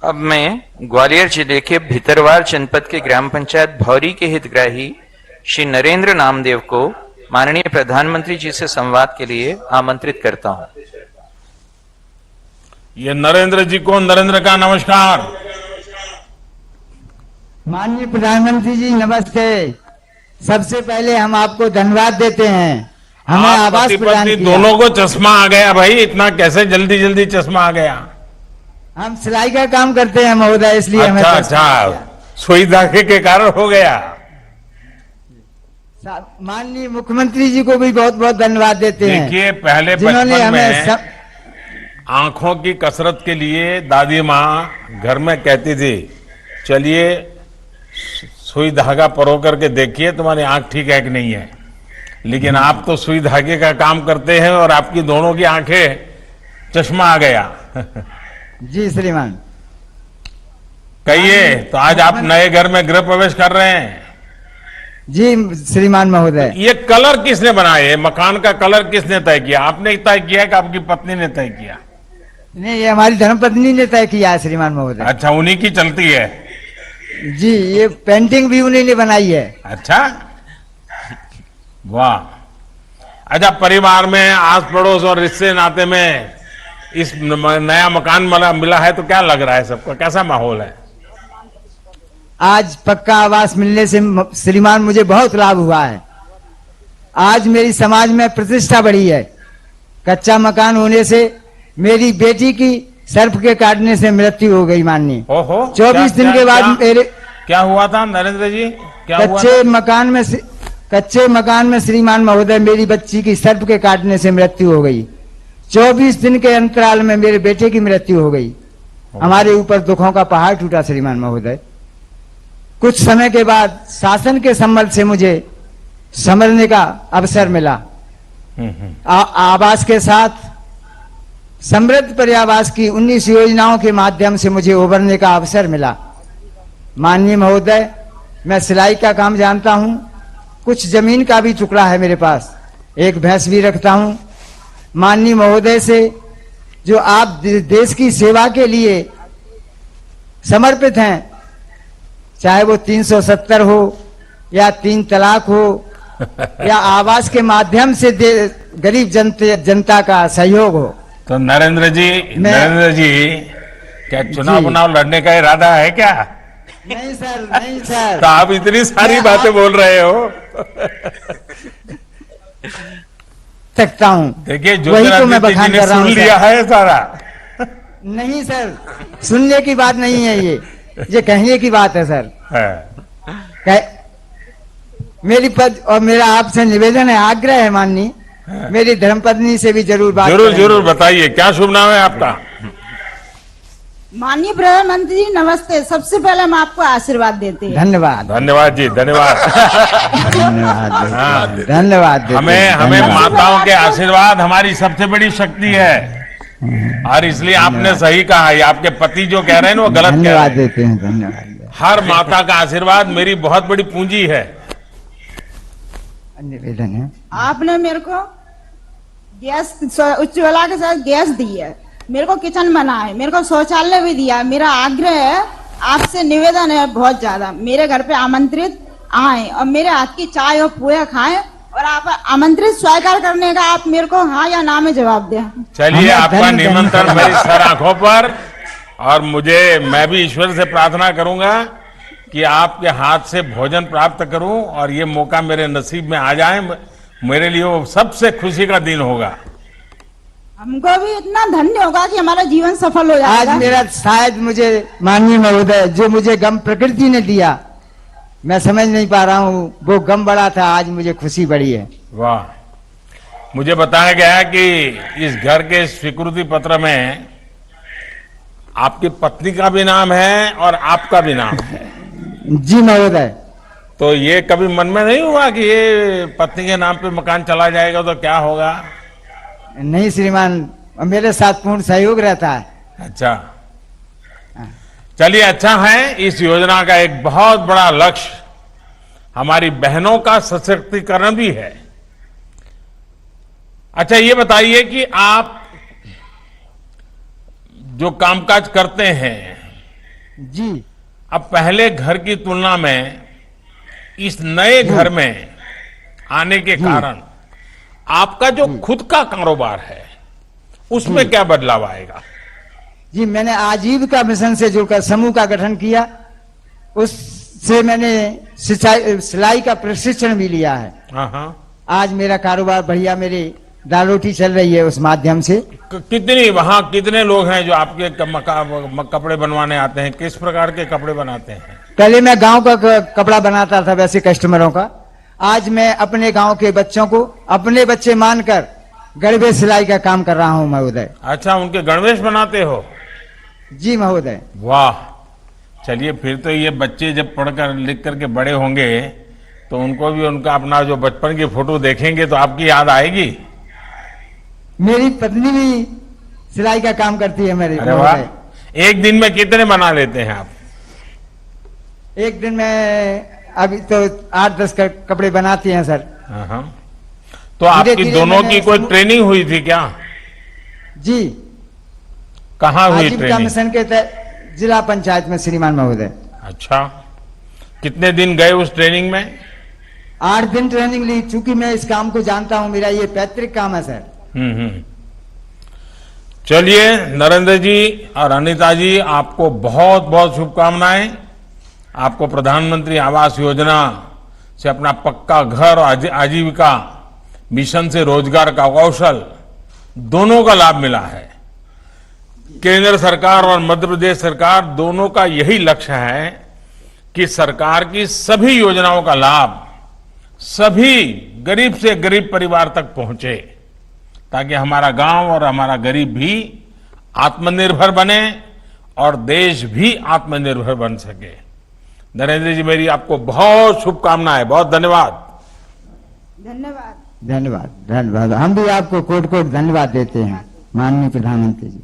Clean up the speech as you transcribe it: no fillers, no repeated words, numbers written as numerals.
अब मैं ग्वालियर जिले के भितरवार जनपद के ग्राम पंचायत भौरी के हितग्राही श्री नरेंद्र नामदेव को माननीय प्रधानमंत्री जी से संवाद के लिए आमंत्रित करता हूं। ये नरेंद्र जी को नरेंद्र का नमस्कार। माननीय प्रधानमंत्री जी नमस्ते। सबसे पहले हम आपको धन्यवाद देते हैं, हमें आवास प्रदान किया। दोनों को चश्मा आ गया भाई, इतना कैसे जल्दी जल्दी चश्मा आ गया? हम सिलाई का काम करते हैं महोदय, इसलिए हमें अच्छा, सुई धागे के कारण हो गया। माननीय मुख्यमंत्री जी को भी बहुत बहुत धन्यवाद देते हैं। देखिए, पहले बचपन में आंखों की कसरत के लिए दादी माँ घर में कहती थी, चलिए सुई धागा परो करके देखिए तुम्हारी आंख ठीक है कि नहीं है। लेकिन आप तो सुई धागे का काम करते हैं और आपकी दोनों की आंखें चश्मा आ गया। जी श्रीमान। कहिए, तो आज आप नए घर में गृह प्रवेश कर रहे हैं? जी श्रीमान महोदय। ये कलर किसने बनाए? मकान का कलर किसने तय किया? आपने तय किया कि आपकी पत्नी ने तय किया? नहीं, ये हमारी धर्मपत्नी ने तय किया है श्रीमान महोदय। अच्छा, उन्हीं की चलती है? जी, ये पेंटिंग भी उन्हीं ने बनाई है। अच्छा, वाह। अच्छा, परिवार में आस पड़ोस और रिश्ते नाते में इस नया मकान मिला है तो क्या लग रहा है सबको? कैसा माहौल है? आज पक्का आवास मिलने से श्रीमान मुझे बहुत लाभ हुआ है। आज मेरी समाज में प्रतिष्ठा बढ़ी है। कच्चा मकान होने से मेरी बेटी की सर्प के काटने से मृत्यु हो गई माननीय। 24 दिन के बाद मेरे क्या हुआ था नरेंद्र जी? क्या कच्चे मकान में श्रीमान महोदय मेरी बच्ची की सर्प के काटने से मृत्यु हो गई। 24 दिन के अंतराल में मेरे बेटे की मृत्यु हो गई। हमारे ऊपर दुखों का पहाड़ टूटा श्रीमान महोदय। कुछ समय के बाद शासन के संबल से मुझे समझने का अवसर मिला। आवास के साथ समृद्ध पर्यावास की 19 योजनाओं के माध्यम से मुझे उभरने का अवसर मिला। माननीय महोदय, मैं सिलाई का काम जानता हूं, कुछ जमीन का भी टुकड़ा है मेरे पास, एक भैंस भी रखता हूं। माननीय महोदय से जो आप देश की सेवा के लिए समर्पित हैं, चाहे वो 370 हो या 3 तलाक हो या आवास के माध्यम से गरीब जनता का सहयोग हो, तो नरेंद्र जी क्या चुनाव लड़ने का इरादा है क्या? नहीं सर, नहीं सर। तो आप इतनी सारी बातें बोल रहे हो। सकता हूं। देखिए, वही तो मैं बखान कर रहा हूं। सुन लिया है सारा। नहीं सर, सुनने की बात नहीं है, ये कहने की बात है सर। मेरी पद और मेरा आपसे निवेदन है, आग्रह है माननीय, मेरी धर्मपत्नी से भी जरूर बात जरूर बताइए, क्या शुभ नाम है आपका? माननीय प्रधानमंत्री जी नमस्ते। सबसे पहले हम आपको आशीर्वाद देते हैं। धन्यवाद जी, धन्यवाद। धन्यवाद। हमें माताओं के आशीर्वाद हमारी सबसे बड़ी शक्ति है, और इसलिए आपने सही कहा। ये आपके पति जो कह रहे हैं ना, वो गलत कह रहे हैं। देते हैं, धन्यवाद। हर माता का आशीर्वाद मेरी बहुत बड़ी पूंजी है। निवेदन है, आपने मेरे को गैस, उज्ज्वला के साथ गैस दी है, मेरे को किचन बना है, मेरे को शौचालय भी दिया। मेरा आग्रह है, आपसे निवेदन है बहुत ज्यादा, मेरे घर पे आमंत्रित आए और मेरे हाथ की चाय और पोहे खाएं, और आप आमंत्रित स्वीकार करने का आप मेरे को हाँ या ना में जवाब दें। चलिए, आपका निमंत्रण मेरी सर आंखों पर, और मैं भी ईश्वर से प्रार्थना करूंगा कि आपके हाथ से भोजन प्राप्त करूं और ये मौका मेरे नसीब में आ जाए। मेरे लिए वो सबसे खुशी का दिन होगा। हमको भी इतना धन्य होगा कि हमारा जीवन सफल हो जाएगा। आज मेरा शायद मुझे माननीय महोदय जो मुझे गम प्रकृति ने दिया, मैं समझ नहीं पा रहा हूँ, वो गम बड़ा था, आज मुझे खुशी बड़ी है। वाह। मुझे बताया गया है कि इस घर के स्वीकृति पत्र में आपकी पत्नी का भी नाम है और आपका भी नाम है। जी महोदय। तो ये कभी मन में नहीं हुआ कि ये पत्नी के नाम पे मकान चला जाएगा तो क्या होगा? नहीं श्रीमान, मेरे साथ पूर्ण सहयोग रहता है। अच्छा, चलिए, अच्छा है। इस योजना का एक बहुत बड़ा लक्ष्य हमारी बहनों का सशक्तिकरण भी है। अच्छा, ये बताइए कि आप जो कामकाज करते हैं जी अब पहले घर की तुलना में इस नए घर में आने के कारण आपका जो खुद का कारोबार है उसमें क्या बदलाव आएगा? जी, मैंने आजीविका मिशन से जुड़कर समूह का गठन किया। उससे मैंने सिलाई का प्रशिक्षण भी लिया है। हाँ। आज मेरा कारोबार बढ़िया, मेरी दाल रोटी चल रही है उस माध्यम से। कितनी वहां कितने लोग हैं जो आपके कपड़े बनवाने आते हैं? किस प्रकार के कपड़े बनाते हैं? पहले मैं गांव का कपड़ा बनाता था वैसे कस्टमरों का। आज मैं अपने गांव के बच्चों को अपने बच्चे मानकर गणवेश सिलाई का काम कर रहा हूं महोदय। अच्छा, उनके गणवेश बनाते हो? जी महोदय। वाह, चलिए फिर तो ये बच्चे जब पढ़कर लिख करके बड़े होंगे तो उनको भी उनका अपना जो बचपन की फोटो देखेंगे तो आपकी याद आएगी। मेरी पत्नी भी सिलाई का काम करती है मेरी। अरे वाह, एक दिन में कितने बना लेते हैं आप? एक दिन में अभी तो 8-10 कपड़े बनाती हैं सर। हाँ। तो आपकी दोनों की कोई ट्रेनिंग हुई थी क्या? जी। कहाँ हुई आजीविका ट्रेनिंग? मिशन के तहत जिला पंचायत में श्रीमान महोदय। अच्छा, कितने दिन गए उस ट्रेनिंग में? 8 दिन ट्रेनिंग ली। चूंकि मैं इस काम को जानता हूं, मेरा ये पैतृक काम है सर। चलिए नरेंद्र जी और अनिता जी, आपको बहुत बहुत शुभकामनाएं। आपको प्रधानमंत्री आवास योजना से अपना पक्का घर और आजीविका मिशन से रोजगार का कौशल दोनों का लाभ मिला है। केंद्र सरकार और मध्य प्रदेश सरकार दोनों का यही लक्ष्य है कि सरकार की सभी योजनाओं का लाभ सभी गरीब से गरीब परिवार तक पहुंचे, ताकि हमारा गांव और हमारा गरीब भी आत्मनिर्भर बने और देश भी आत्मनिर्भर बन सके। नरेंद्र जी, मेरी आपको बहुत शुभकामनाएं। बहुत धन्यवाद। धन्यवाद। धन्यवाद। धन्यवाद। हम भी आपको कोट कोट धन्यवाद देते हैं माननीय प्रधानमंत्री जी।